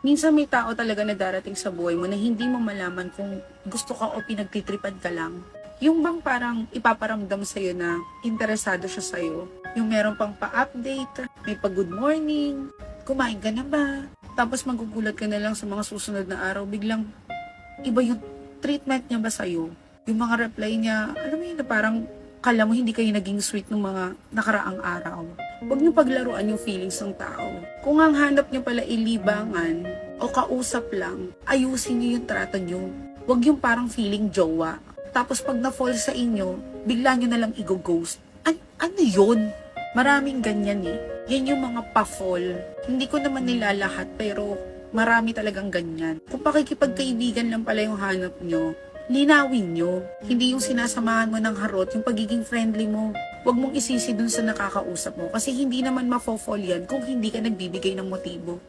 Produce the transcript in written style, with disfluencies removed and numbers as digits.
Minsan may tao talaga na darating sa buhay mo na hindi mo malaman kung gusto ka o pinagtitripan ka lang. Yung bang parang ipaparamdam sa'yo na interesado siya sa'yo. Yung meron pang pa-update, may pa-good morning, kumain ka na ba? Tapos magugulat ka na lang sa mga susunod na araw, biglang iba yung treatment niya ba sa'yo? Yung mga reply niya, alam mo yun na parang kala mo hindi kayo naging sweet ng mga nakaraang araw. Huwag niyo paglaruan yung feelings ng tao. Kung ang hanap niyo pala ilibangan o kausap lang, ayusin niyo yung trato niyo. Huwag yung parang feeling jowa. Tapos pag na-fall sa inyo, bigla niyo na lang i-ghost. Ano yun? Maraming ganyan eh. Yan yung mga pa-fall. Hindi ko naman nilalahat pero marami talagang ganyan. Kung pakikipagkaibigan lang pala yung hanap nyo, linawin nyo. Hindi yung sinasamahan mo ng harot, yung pagiging friendly mo. Huwag mong isisi dun sa nakakausap mo kasi hindi naman mafo-fall yan kung hindi ka nagbibigay ng motibo.